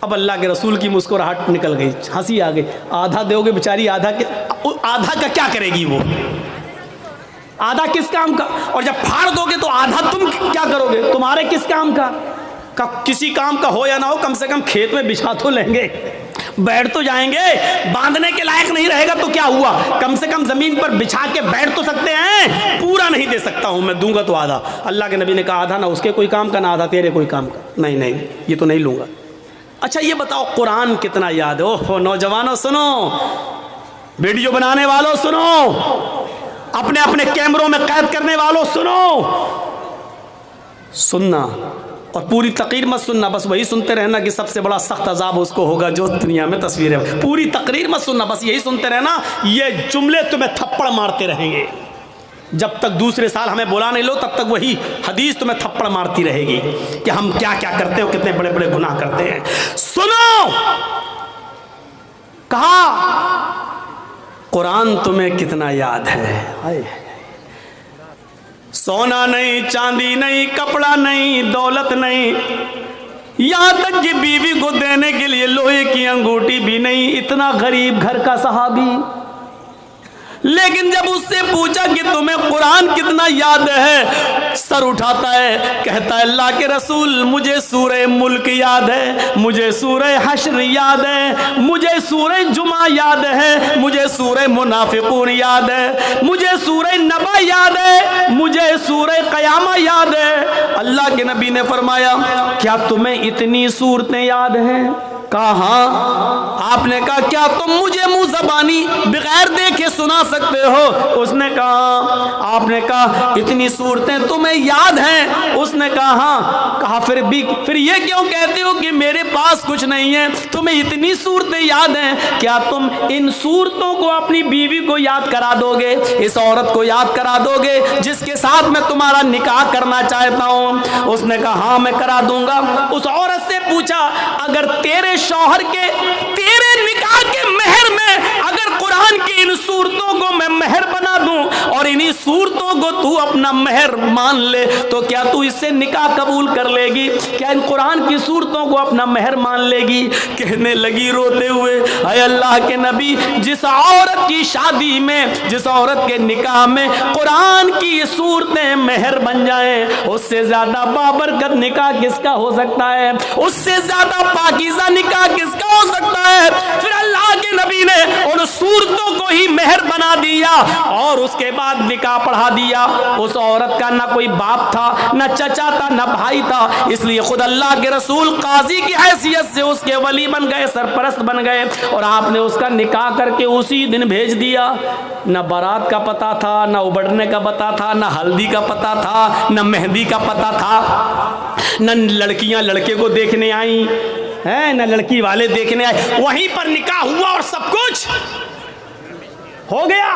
अब अल्लाह के रसूल की मुस्कुराहट निकल गई, हंसी आ गई। आधा दोगे बेचारी, आधा का क्या करेगी वो? आधा किस काम का? और जब फाड़ दोगे तो आधा तुम क्या करोगे? तुम्हारे किस काम का? किसी काम का हो या ना हो, कम से कम खेत में बिछा तो लेंगे, बैठ तो जाएंगे। बांधने के लायक नहीं रहेगा तो क्या हुआ, कम से कम जमीन पर बिछा के बैठ तो सकते हैं। पूरा नहीं दे सकता हूं मैं, दूंगा तो आधा। अल्लाह के नबी ने कहा आधा ना उसके कोई काम का, ना आधा तेरे कोई काम का। नहीं नहीं, ये तो नहीं लूंगा। अच्छा ये बताओ कुरान कितना याद है? ओहो नौजवानों सुनो, वीडियो बनाने वालों सुनो, अपने अपने कैमरों में कैद करने वालों सुनो, सुनना और पूरी तकरीर मत सुनना, बस वही सुनते रहना कि सबसे बड़ा सख्त अजाब उसको होगा जो दुनिया में तस्वीर है। पूरी तकरीर मत सुनना, बस यही सुनते रहना, ये जुमले तुम्हें थप्पड़ मारते रहेंगे। जब तक दूसरे साल हमें बुला नहीं लो तब तक वही हदीस तुम्हें थप्पड़ मारती रहेगी कि हम क्या क्या करते हो, कितने बड़े बड़े गुनाह करते हैं। सुनो, कहा कुरान तुम्हें कितना याद है? सोना नहीं, चांदी नहीं, कपड़ा नहीं, दौलत नहीं, यहां तक कि बीवी को देने के लिए लोहे की अंगूठी भी नहीं। इतना गरीब घर का सहाबी, लेकिन जब उससे पूछा कि तुम्हें कुरान कितना याद है, सर उठाता है, कहता है अल्लाह के रसूल मुझे सूरह मुल्क याद है, मुझे सूरह हश्र याद है, मुझे सूरह जुमा याद है, मुझे सूरह मुनाफिकून याद है, मुझे सूरह नबा याद है, मुझे सूरह क़यामा याद है। अल्लाह के नबी ने फरमाया क्या तुम्हें इतनी सूरतें याद हैं? कहा हाँ। आपने कहा क्या तुम मुझे मुंह ज़बानी बगैर देखे सुना सकते हो? उसने कहा। आपने कहा इतनी सूरतें तुम्हें याद हैं? उसने कहा हाँ। कहा फिर ये क्यों कहते हो कि मेरे पास कुछ नहीं है? तुम्हें इतनी सूरतें याद हैं, क्या तुम इन सूरतों को अपनी बीवी को याद करा दोगे, इस औरत को याद करा दोगे जिसके साथ मैं तुम्हारा निकाह करना चाहता हूँ? उसने कहा हाँ मैं करा दूंगा। उस औरत से पूछा अगर तेरे शौहर के तेरे निकाह के मेहर में अगर कुरान की इन सूरतों को मैं मेहर बना दूं और इन्हीं सूरतों को तू अपना मेहर मान ले तो क्या तू इससे निकाह कबूल कर लेगी? क्या इन कुरान की सूरतों को अपना मेहर मान लेगी? कहने लगी रोते हुए अय अल्लाह के नबी, जिस औरत की शादी में, जिस औरत के निकाह में कुरान की सूरतें मेहर बन जाएं, उससे ज्यादा बाबरकत निकाह किसका हो सकता है? उससे ज्यादा पाकीज़ा निकाह किसका हो सकता है? फिर अल्लाह के नबी ने उन सूरतों को ही मेहर बना दिया और उसके बाद निकाह पढ़ा दिया। उस औरत का ना कोई बाप था, ना चचा था, ना भाई था, इसलिए खुद अल्लाह के रसूल काजी की हैसियत से उसके वली बन गए, सरपरस्त बन गए और आपने उसका निकाह करके उसी दिन भेज दिया। ना बारात का पता था, ना उबड़ने का पता था, ना हल्दी का पता था, ना मेहंदी का पता था, न लड़कियां लड़के को देखने आई है, न लड़की वाले देखने आए, वहीं पर निकाह हुआ और सब कुछ हो गया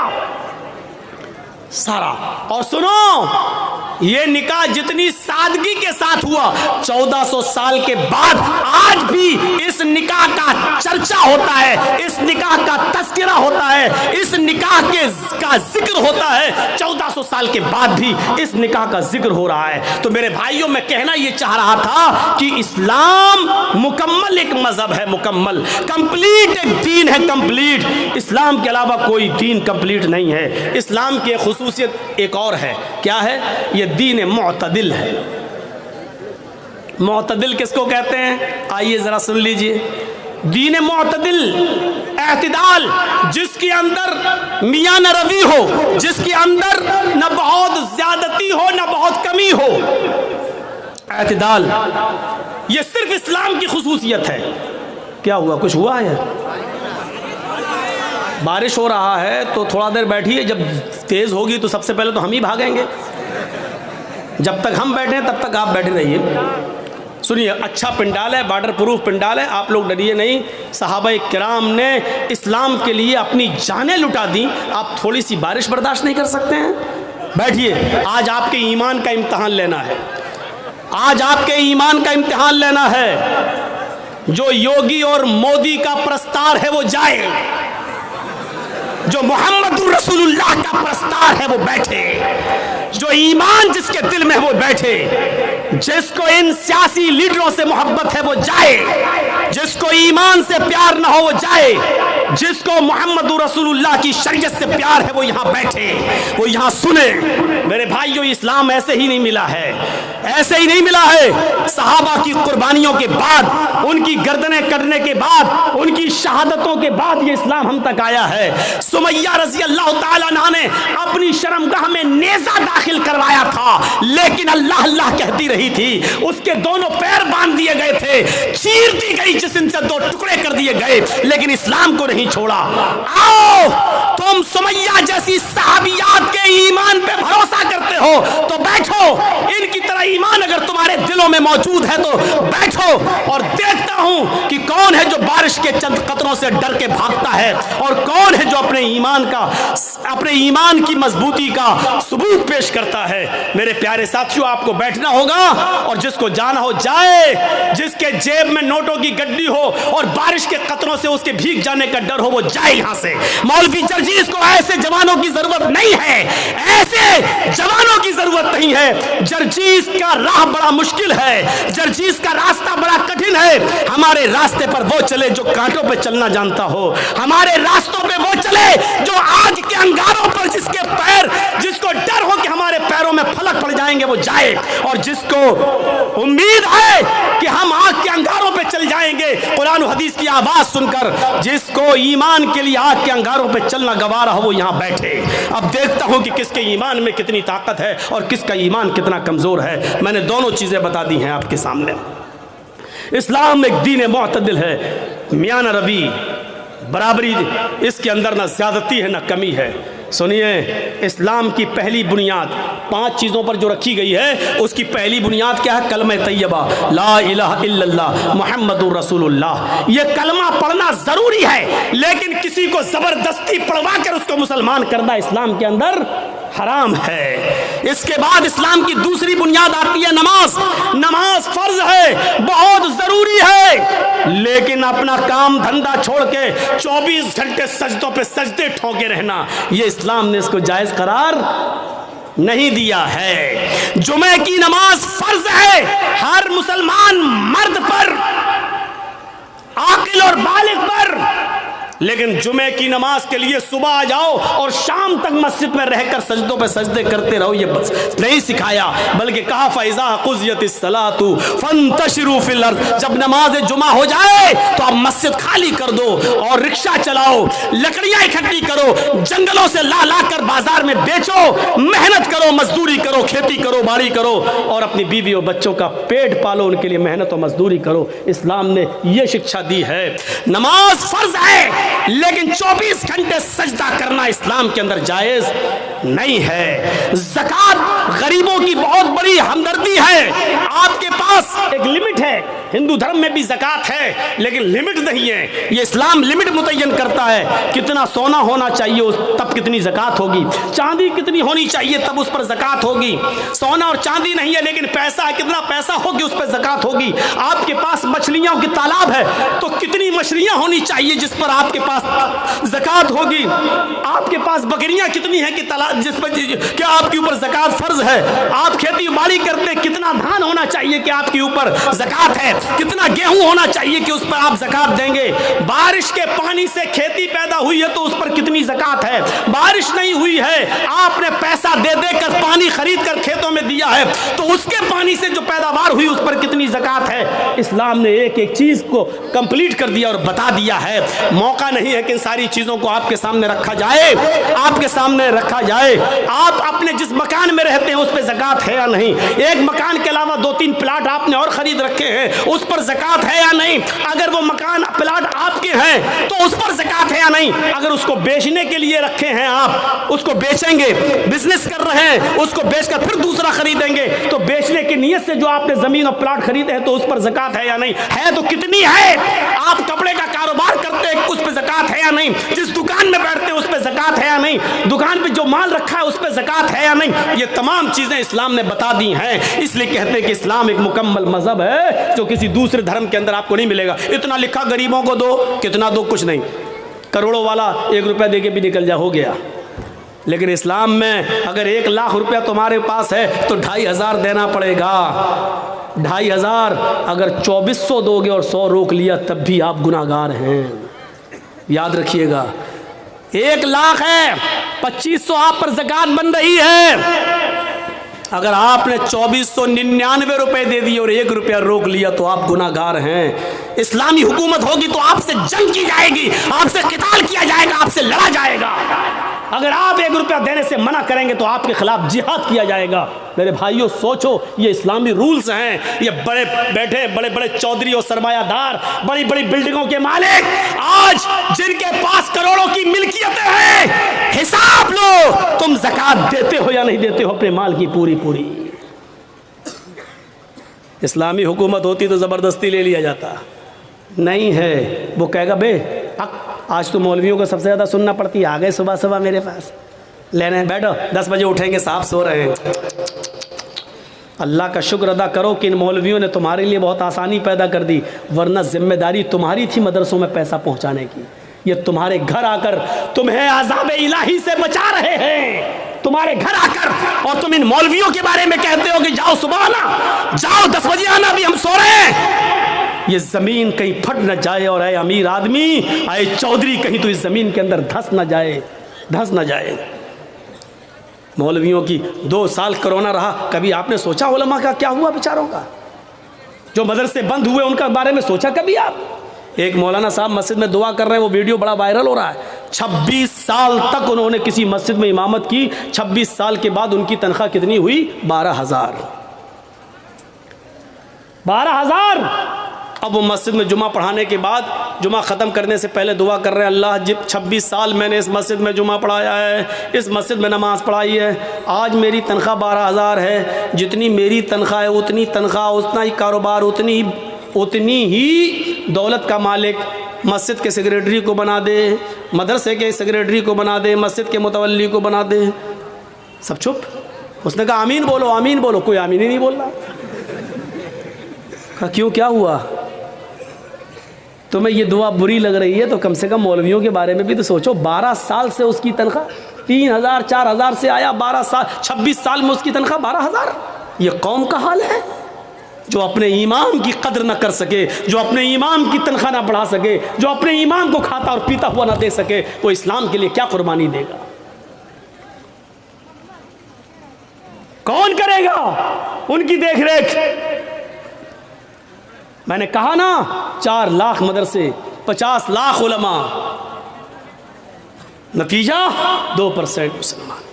सारा। और सुनो, ये निकाह जितनी सादगी के साथ हुआ, 1400 साल के बाद आज भी इस निकाह का चर्चा होता है, इस निकाह का तस्करा होता है, इस निकाह का का जिक्र होता है, 1400 साल के बाद भी इस निकाह का जिक्र हो रहा है। तो मेरे भाइयों, मैं कहना ये चाह रहा था कि इस्लाम मुकम्मल एक मजहब है, मुकम्मल कंप्लीट एक दीन है, कंप्लीट। इस्लाम के अलावा कोई दीन कंप्लीट नहीं है। इस्लाम की खुसूसियत एक और है, क्या है? ये दीन मुअतदिल है। मुअतदिल किसको कहते हैं? आइए जरा सुन लीजिए। दीन मुअतदिल, एतदाल, जिसके अंदर मियां न रवी हो, जिसके अंदर न बहुत ज्यादती हो न बहुत कमी हो, एतदाल, ये सिर्फ इस्लाम की खुसूसियत है। क्या हुआ? कुछ हुआ है? बारिश हो रहा है तो थोड़ा देर बैठिए, जब तेज होगी तो सबसे पहले तो हम ही भागेंगे। जब तक हम बैठे तब तक आप बैठे रहिए। सुनिए, अच्छा पिंडाल है, वाटर प्रूफ पिंडाल है, आप लोग डरिए नहीं। सहाबाए किराम ने इस्लाम के लिए अपनी जानें लुटा दी, आप थोड़ी सी बारिश बर्दाश्त नहीं कर सकते हैं? बैठिए, आज आपके ईमान का इम्तिहान लेना है, आज आपके ईमान का इम्तिहान लेना है। जो योगी और मोदी का प्रस्तार है वो जाए, जो मोहम्मद रसूलुल्लाह का प्रस्तार है वो बैठे, जो ईमान जिसके दिल में है वो बैठे, जिसको इन सियासी लीडरों से मोहब्बत है वो जाए, जिसको ईमान से प्यार ना हो वो जाए, जिसको मोहम्मद रसूलुल्लाह की शरीयत से प्यार है वो यहाँ बैठे, वो यहाँ सुने। मेरे भाइयों, इस्लाम ऐसे ही नहीं मिला है, ऐसे ही नहीं मिला है। सहाबा की कुर्बानियों के बाद, उनकी गर्दनें कटने के बाद, उनकी शहादतों के बाद ये इस्लाम हम तक आया है। सुमैया रज़ी अल्लाह ताला अन्हा ने अपनी शर्मगाह में नेज़ा दाखिल करवाया था, लेकिन अल्लाह अल्लाह कहती रही थी, उसके दोनों पैर बांध दिए गए थे, चीर दी गई, जिस्म से दो टुकड़े कर दिए गए, लेकिन इस्लाम को नहीं छोड़ा। आओ, तुम सुमैया जैसी सहाबियात के ईमान पे भरोसा करते हो तो बैठो, इनकी तरह ईमान अगर तुम्हारे दिलों में मौजूद है तो बैठो और देखता हूं कि कौन है जो बारिश के चंद कतरों से डर के भागता है और कौन है जो अपने ईमान की मजबूती का सबूत पेश करता है। मेरे प्यारे साथियों, आपको बैठना होगा और जिसको जाना हो जाए, जिसके जेब में नोटों की गड्डी हो और बारिश के कतरों से उसके भीग जाने का डर हो वो जाए यहां से। मौलवी जर्जीस को ऐसे जवानों की जरूरत नहीं है, ऐसे जवानों की जरूरत नहीं है। जर्जीस का राह बड़ा मुश्किल है, जर्जीस का रास्ता बड़ा कठिन है। हमारे रास्ते पर वो चले जो कांटों पे चलना जानता हो, हमारे रास्तों पे वो चले जो आग के अंगारों पर, जिसको डर हो कि हमारे पैरों में फलक पड़ जाएंगे वो जाए, और जिसको उम्मीद है कि हम आग के अंगारों पे चल जाएंगे कुरान और हदीस की आवाज सुनकर, जिसको ईमान के लिए आग के अंगारों पे चलना गवारा हो वो यहां बैठे। अब देखता हूं कि किसके ईमान में कितनी ताकत है और किसका ईमान कितना कमजोर है। मैंने दोनों चीजें बता दी हैं आपके सामने। इस्लाम एक दीन मुअतदिल है, मियां न रवी, बराबरी, इसके अंदर ना ज्यादती है ना कमी है। सुनिए, इस्लाम की पहली बुनियाद 5 चीज़ों पर जो रखी गई है, उसकी पहली बुनियाद क्या है? कलमा तैयबा, ला इलाहा इल्लल्लाह मुहम्मदुर रसूलुल्लाह। ये कलमा पढ़ना जरूरी है, लेकिन किसी को जबरदस्ती पढ़वा कर उसको मुसलमान करना इस्लाम के अंदर हराम है। इसके बाद इस्लाम की दूसरी बुनियाद आती है नमाज। नमाज फर्ज है, बहुत जरूरी है, लेकिन अपना काम धंधा छोड़ के 24 घंटे सजदों पे सजदे ठोके रहना, ये इस्लाम ने इसको जायज करार नहीं दिया है। जुमे की नमाज फर्ज है हर मुसलमान मर्द पर, आकिल और बालिग पर, लेकिन जुमे की नमाज के लिए सुबह आ जाओ और शाम तक मस्जिद में रहकर सजदों पे सजदे करते रहो, ये बस नहीं सिखाया, बल्कि कहा फैज़ा क़ुज़ियतिस सलातु फंतशिरू फिल अर्ज़। जब नमाज जुमा हो जाए तो आप मस्जिद खाली कर दो और रिक्शा चलाओ, लकड़ियां इकट्ठी करो, जंगलों से ला ला कर बाजार में बेचो, मेहनत करो, मजदूरी करो, खेती करो, बाड़ी करो और अपनी बीवी और बच्चों का पेट पालो, उनके लिए मेहनत और मजदूरी करो। इस्लाम ने यह शिक्षा दी है। नमाज फर्ज है, लेकिन 24 घंटे सजदा करना इस्लाम के अंदर जायज नहीं है। ज़कात गरीबों की बहुत बड़ी हमदर्दी है। आपके पास एक लिमिट है, हिंदू धर्म में भी ज़कात है लेकिन लिमिट नहीं है। ये इस्लाम लिमिट मुतय्यन करता है, कितना सोना होना चाहिए तब कितनी ज़कात होगी, चांदी कितनी होनी चाहिए तब उस पर ज़कात होगी। सोना और चांदी नहीं है लेकिन पैसा है, कितना पैसा होगी उस पर ज़कात होगी। आपके पास मछलियों की तालाब है तो कितनी मछलियां होनी चाहिए जिस पर आपके पास ज़कात होगी। आपके पास बकरियां कितनी हैं कि तालाब जिस पर क्या आपके ऊपर ज़कात फर्ज है। आप खेती बाड़ी करते, कितना धान होना चाहिए कि आपके ऊपर ज़कात है, कितना गेहूं होना चाहिए कि उस पर आप ज़कात देंगे। बारिश के पानी से खेती पैदा हुई है तो उस पर कितनी ज़कात है। बारिश नहीं हुई है, आपने पैसा दे देकर पानी खरीद कर खेतों में दिया है तो उसके पानी से जो पैदावार हुई उस पर कितनी ज़कात है। इस्लाम ने एक एक चीज को कंप्लीट कर दिया और बता दिया है। मौका नहीं है कि इन सारी चीजों को आपके सामने रखा जाए, आपके सामने रखा जाए। आप अपने जिस मकान में रहते हैं उस पर ज़कात है या नहीं। एक मकान के अलावा 2-3 प्लाट आपने और खरीद रखे हैं, उस पर ज़कात है या नहीं। अगर वो मकान प्लाट आपके हैं तो उस पर ज़कात है या नहीं। अगर उसको बेचने के लिए रखे हैं, आप उसको बेचेंगे, बिजनेस कर रहे हैं, उसको बेचकर फिर दूसरा खरीदेंगे तो बेचने की नीयत से जो आपने जमीन और प्लाट खरीदे हैं तो उस पर ज़कात है या नहीं। है तो कितनी है। आप कपड़े का कारोबार करते हैं, उस पर ज़कात है या नहीं। जिस दुकान में बैठते हैं उस पर ज़कात है या नहीं। दुकान पे जो माल रखा है उस पर ज़कात है या नहीं। ये तमाम चीजें इस्लाम ने बता दी हैं। इसलिए कहते हैं कि इस्लाम एक मुकम्मल मजहब है जो किसी दूसरे धर्म के अंदर आपको नहीं मिलेगा। इतना लिखा गरीबों को दो, कितना दो, कुछ नहीं। करोड़ों वाला 1 रुपया दे के भी निकल जा, हो गया। लेकिन इस्लाम में अगर 1 लाख रुपया तुम्हारे पास है तो 2,500 देना पड़ेगा। 2,500 अगर 2400 दोगे और 100 रोक लिया तब भी आप गुनाहगार हैं। याद रखिएगा, 1 लाख है, 2500 आप पर ज़कात बन रही है। अगर आपने 2499 रुपए दे दिए और 1 रुपया रोक लिया तो आप गुनाहगार हैं। इस्लामी हुकूमत होगी तो आपसे जंग की जाएगी, आपसे क़िताल किया जाएगा, आपसे लड़ा जाएगा। अगर आप 1 रुपया देने से मना करेंगे तो आपके खिलाफ जिहाद किया जाएगा। मेरे भाइयों सोचो, ये इस्लामी रूल्स हैं। ये बड़े बैठे बड़े बड़े चौधरी और सरमायादार, बड़ी बड़ी बिल्डिंगों के मालिक, आज जिनके पास करोड़ों की मिल्कियतें हैं, हिसाब लो तुम ज़कात देते हो या नहीं देते हो अपने माल की पूरी पूरी। इस्लामी हुकूमत होती तो ज़बरदस्ती ले लिया जाता, नहीं है। वो कहेगा बे आज तो मौलवियों को सबसे ज़्यादा सुनना पड़ती है, आ गए सुबह सुबह मेरे पास लेने, बैठो 10 बजे उठेंगे, साहब सो रहे हैं। अल्लाह का शुक्र अदा करो कि इन मौलवियों ने तुम्हारे लिए बहुत आसानी पैदा कर दी, वरना जिम्मेदारी तुम्हारी थी मदरसों में पैसा पहुंचाने की। ये तुम्हारे घर आकर तुम्हें अज़ाब इलाही से बचा रहे हैं, तुम्हारे घर आकर, और तुम इन मौलवियों के बारे में कहते हो कि जाओ सुबह आना, जाओ 10 बजे आना, अभी हम सो रहे हैं। ये ज़मीन कहीं फट न जाए और आए अमीर आदमी, आए चौधरी, कहीं तो इस ज़मीन के अंदर धस न जाए, धस न जाए। मौलवियों की 2 साल कोरोना रहा, कभी आपने सोचा उलमा का क्या हुआ बेचारों का? जो मदरसे बंद हुए उनका बारे में सोचा कभी आप? एक मौलाना साहब मस्जिद में दुआ कर रहे हैं, वो वीडियो बड़ा वायरल हो रहा है। 26 साल तक उन्होंने किसी मस्जिद में इमामत की, 26 साल के बाद उनकी तनख्वाह कितनी हुई? 12,000। 12,000। अब वो मस्जिद में जुमा पढ़ाने के बाद, जुमा ख़त्म करने से पहले दुआ कर रहे हैं, अल्लाह जब 26 साल मैंने इस मस्जिद में जुमा पढ़ाया है, इस मस्जिद में नमाज़ पढ़ाई है, आज मेरी तनख्वाह 12,000 है। जितनी मेरी तनख्वाह है उतनी तनख्वाह, उतना ही कारोबार, उतनी ही दौलत का मालिक मस्जिद के सेक्रेटरी को बना दे, मदरसे के सेक्रेटरी को बना दे, मस्जिद के मुतवल्ली को बना दे। सब चुप। उसने कहा आमीन बोलो, आमीन बोलो। कोई आमीन ही नहीं बोल रहा। कहा क्यों, क्या हुआ? तुम्हें ये दुआ बुरी लग रही है तो कम से कम मौलवियों के बारे में भी तो सोचो। 12 साल से उसकी तनख्वाह 3,000 4,000 से आया, 12 साल 26 साल में उसकी तनख्वाह 12,000। ये कौम का हाल है जो अपने इमाम की कदर न कर सके, जो अपने इमाम की तनख्वाह ना बढ़ा सके, जो अपने इमाम को खाता और पीता हुआ ना दे सके, वो इस्लाम के लिए क्या कुर्बानी देगा? कौन करेगा उनकी देखरेख? मैंने कहा ना, 4 लाख मदरसे, 50 लाख उलमा, नतीजा 2% मुसलमान।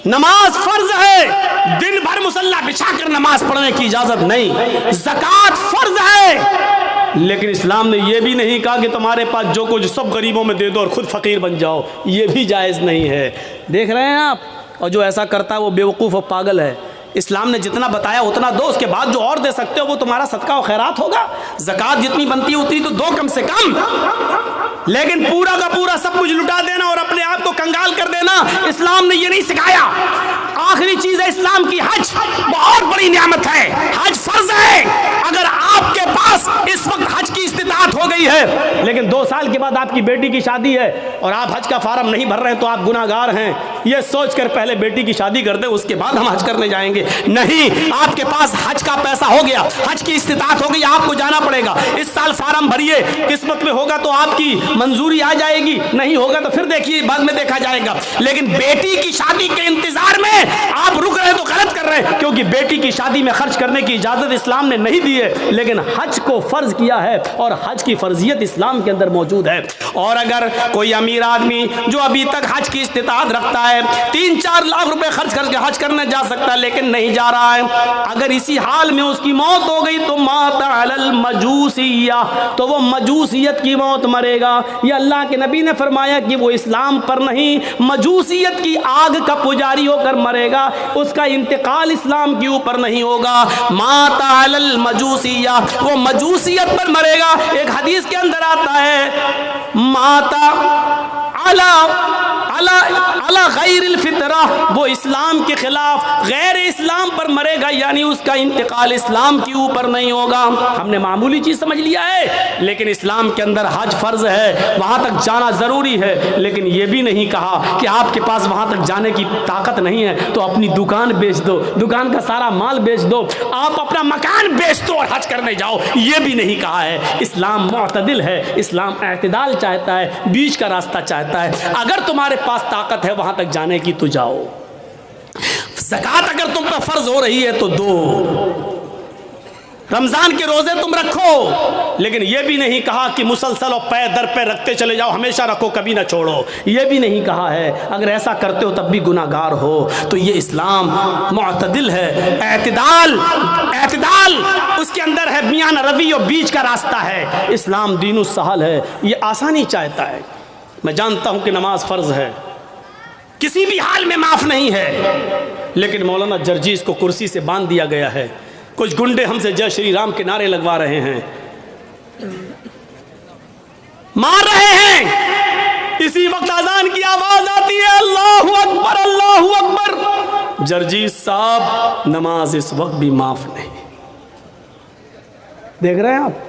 नमाज फर्ज है, दिन भर मुसल्ला बिछाकर नमाज पढ़ने की इजाजत नहीं। ज़कात फर्ज है, लेकिन इस्लाम ने यह भी नहीं कहा कि तुम्हारे पास जो कुछ सब गरीबों में दे दो और खुद फ़कीर बन जाओ, ये भी जायज़ नहीं है। देख रहे हैं आप, और जो ऐसा करता है वो बेवकूफ़ और पागल है। इस्लाम ने जितना बताया उतना दो, उसके बाद जो और दे सकते हो वो तुम्हारा सदका और खैरात होगा। ज़कात जितनी बनती है उतनी तो दो कम से कम, लेकिन पूरा का पूरा सब कुछ लुटा देना और अपने आप को कंगाल कर देना, इस्लाम ने ये नहीं सिखाया। आखिरी चीज़ है इस्लाम की हज, बहुत बड़ी नियामत है, हज फर्ज है। अगर आपके पास इस वक्त हज की इस्तिताअत हो गई है, लेकिन 2 साल के बाद आपकी बेटी की शादी है और आप हज का फार्म नहीं भर रहे हैं तो आप गुनाहगार हैं, ये सोचकर पहले बेटी की शादी कर दे, उसके बाद हम हज करने जाएंगे। नहीं, आपके पास हज का पैसा हो गया, हज की इस्तिताअत हो गई, आपको जाना पड़ेगा। इस साल फार्म भरिए, किस्मत में होगा तो आपकी मंजूरी आ जाएगी, नहीं होगा तो फिर देखिए, बाद में देखा जाएगा। लेकिन बेटी की शादी के इंतजार में आप रुक रहे हैं तो गलत कर रहे हैं, क्योंकि बेटी की शादी में खर्च करने की इजाजत इस्लाम ने नहीं दी है, लेकिन हज को फर्ज किया है और हज की फर्जियत इस्लाम के अंदर मौजूद है। और अगर कोई अमीर आदमी जो अभी तक हज की इस्तिताअत रखता है, 3-4 लाख रुपए खर्च करके हज करने जा सकता है लेकिन नहीं जा रहा है, अगर इसी हाल में उसकी मौत हो गई तो माता अलल मजूसिया, तो वो मजूसियत की मौत मरेगा। ये अल्लाह के नबी ने फरमाया कि वो इस्लाम पर नहीं, मजूसियत की आग का पुजारी होकर मरेगा, उसका इंतकाल इस्लाम के ऊपर नहीं होगा। माता अलल मजूसिया, वो मजूसियत पर मरेगा। एक हदीस के अंदर आता है माता अला अला अला गैरिल फितरा, वो इस्लाम के खिलाफ गैर इस्लाम पर मरेगा, यानी उसका इंतकाल इस्लाम के ऊपर नहीं होगा। हमने मामूली चीज समझ लिया है, लेकिन इस्लाम के अंदर हज फर्ज है, वहां तक जाना जरूरी है। लेकिन यह भी नहीं कहा कि आपके पास वहां तक जाने की ताकत नहीं है तो अपनी दुकान बेच दो, दुकान का सारा माल बेच दो, आप अपना मकान बेच दो और हज करने जाओ, यह भी नहीं कहा है। इस्लाम मुअतदिल है, इस्लाम एतदाल चाहता है, बीच का रास्ता चाहता है। अगर तुम्हारे पास ताकत है वहां तक जाने की तो जाओ। ज़कात अगर तुम पर फर्ज हो रही है तो दो, रमजान के रोजे तुम रखो, लेकिन यह भी नहीं कहा कि मुसलसल और पैर दर पैर रखते चले जाओ, हमेशा रखो कभी ना छोड़ो, यह भी नहीं कहा है। अगर ऐसा करते हो तब भी गुनाहगार हो। तो ये इस्लाम मुअतदिल है, एतदाल एतदाल उसके अंदर है, मियान रवि और बीच का रास्ता है। इस्लाम दीनु सहल है, ये आसानी चाहता है। मैं जानता हूं कि नमाज फर्ज है, किसी भी हाल में माफ नहीं है, लेकिन मौलाना जर्जीस को कुर्सी से बांध दिया गया है। कुछ गुंडे हमसे जय श्री राम के नारे लगवा रहे हैं, मार रहे हैं। इसी वक्त अजान की आवाज आती है, अल्लाहु अकबर अल्लाहु अकबर। जर्जीस साहब, नमाज इस वक्त भी माफ नहीं। देख रहे हैं आप,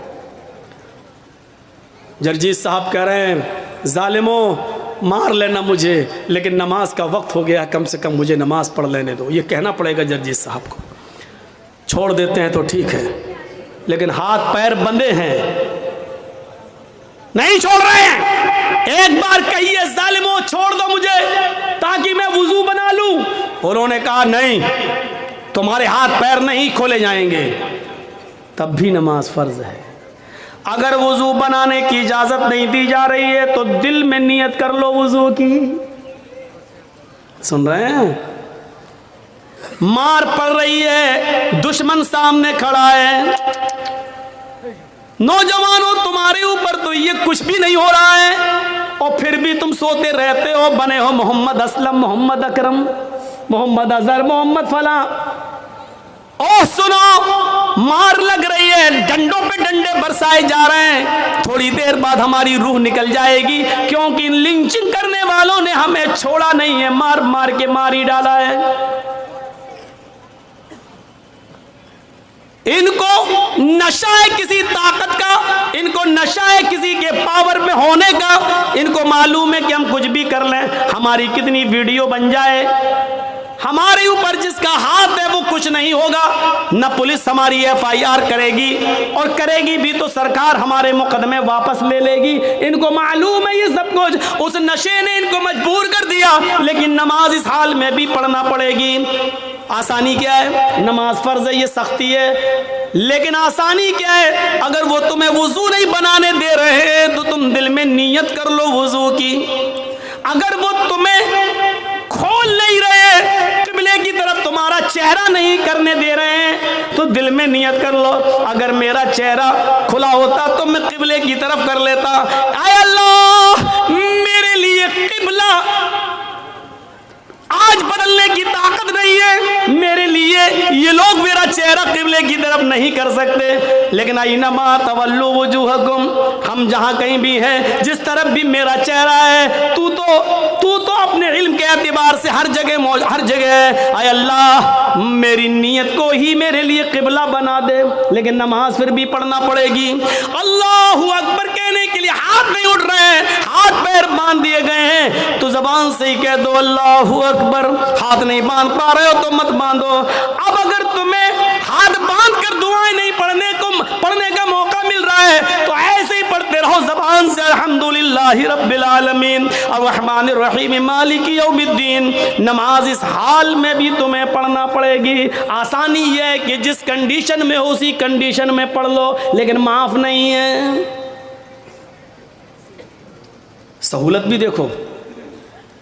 जर्जीस साहब कह रहे हैं जालिमों मार लेना मुझे, लेकिन नमाज का वक्त हो गया, कम से कम मुझे नमाज पढ़ लेने दो। ये कहना पड़ेगा जर्जीस साहब को। छोड़ देते हैं तो ठीक है, लेकिन हाथ पैर बंधे हैं, नहीं छोड़ रहे हैं। एक बार कहिए जालिमों छोड़ दो मुझे ताकि मैं वुजू बना लूं। उन्होंने कहा नहीं, तुम्हारे हाथ पैर नहीं खोले जाएंगे। तब भी नमाज फर्ज है। अगर वुजू बनाने की इजाजत नहीं दी जा रही है तो दिल में नियत कर लो वुजू की। सुन रहे हैं, मार पड़ रही है, दुश्मन सामने खड़ा है, नौजवानों तुम्हारे ऊपर तो ये कुछ भी नहीं हो रहा है और फिर भी तुम सोते रहते हो, बने हो मोहम्मद असलम, मोहम्मद अकरम, मोहम्मद अजहर, मोहम्मद फला। ओ सुनो, मार लग रही है, डंडों पे डंडे बरसाए जा रहे हैं, थोड़ी देर बाद हमारी रूह निकल जाएगी, क्योंकि लिंचिंग करने वालों ने हमें छोड़ा नहीं है, मार मार के मार ही डाला है। इनको नशा है किसी ताकत का, इनको नशा है किसी के पावर में होने का। इनको मालूम है कि हम कुछ भी कर लें, हमारी कितनी वीडियो बन जाए, हमारे ऊपर जिसका हाथ है वो कुछ नहीं होगा। न पुलिस हमारी FIR करेगी, और करेगी भी तो सरकार हमारे मुकदमे वापस ले लेगी। इनको मालूम है ये सब कुछ, उस नशे ने इनको मजबूर कर दिया, लेकिन नमाज इस हाल में भी पढ़ना पड़ेगी। आसानी क्या है? नमाज फर्ज है, ये सख्ती है, लेकिन आसानी क्या है? अगर वो तुम्हें वुजू नहीं बनाने दे रहे तो तुम दिल में नियत कर लो वुजू की। अगर वो तुम्हें खोल नहीं रहे, किबले की तरफ तुम्हारा चेहरा चेहरा नहीं करने दे रहे हैं तो दिल में नियत कर लो, अगर मेरा चेहरा खुला होता तो मैं किबले की तरफ कर लेता। आय अल्लाह, मेरे लिए किबला आज बदलने की ताकत नहीं है मेरे लिए, ये लोग मेरा चेहरा किबले की तरफ नहीं कर सकते। लेकिन आइनमा तवल्लु वजूहकुम, हम जहां कहीं भी हैं, जिस तरफ भी मेरा चेहरा है, तू तो अपने इल्म के एतबार से हर जगह है। आय अल्लाह, मेरी नियत को ही मेरे लिए किबला बना दे। लेकिन नमाज फिर भी पढ़ना पड़ेगी। अल्लाहु अकबर कहने के लिए हाथ नहीं उठ रहे हैं, हाथ पैर बांध दिए गए हैं, तो जबान से ही कह दो अल्लाहु अकबर। हाथ नहीं बांध पा रहे हो तो मत बांधो। अब अगर तुम्हें हाथ बांध कर दुआएं नहीं पढ़ने का मौका मिल रहा है तो ऐसे ही पढ़ते रहो जबान से, अल्हम्दुलिल्लाहि रब्बिल आलमीन अर्रहमानिर रहीम मालिकी यौमिद्दीन। नमाज इस हाल में भी तुम्हें पढ़ना पड़ेगी। आसानी यह है कि जिस कंडीशन में हो उसी कंडीशन में पढ़ लो, लेकिन माफ नहीं है। सहूलत भी देखो,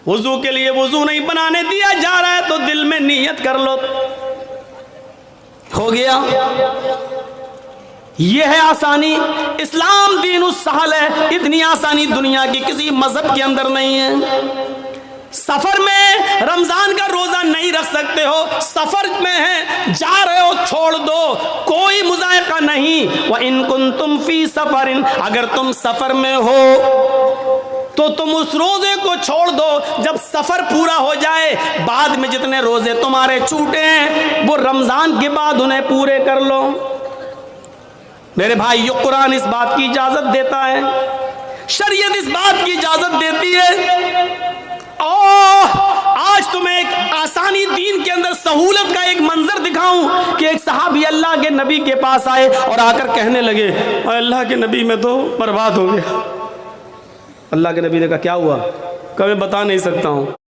वुजू के लिए वुजू नहीं बनाने दिया जा रहा है तो दिल में नियत कर लो, हो गया। यह है आसानी। इस्लाम दीन सहल है, इतनी आसानी दुनिया की किसी मजहब के अंदर नहीं है। सफर में रमजान का रोजा नहीं रख सकते हो, सफर में है, जा रहे हो, छोड़ दो, कोई मुजायका नहीं। व इन कुंतुम फी सफरिन, अगर तुम सफर में हो तो तुम उस रोजे को छोड़ दो। जब सफर पूरा हो जाए, बाद में जितने रोजे तुम्हारे छूटे हैं वो रमजान के बाद उन्हें पूरे कर लो। मेरे भाई, ये कुरान इस बात की इजाजत देता है, शरीयत इस बात की इजाजत देती है। आज तुम्हें एक आसानी दीन के अंदर सहूलत का एक मंजर दिखाऊं कि एक सहाबी अल्लाह के नबी के पास आए और आकर कहने लगे, अल्लाह के नबी मैं तो बर्बाद हो गया। अल्लाह के नबी ने कहा क्या हुआ? कभी बता नहीं सकता हूं।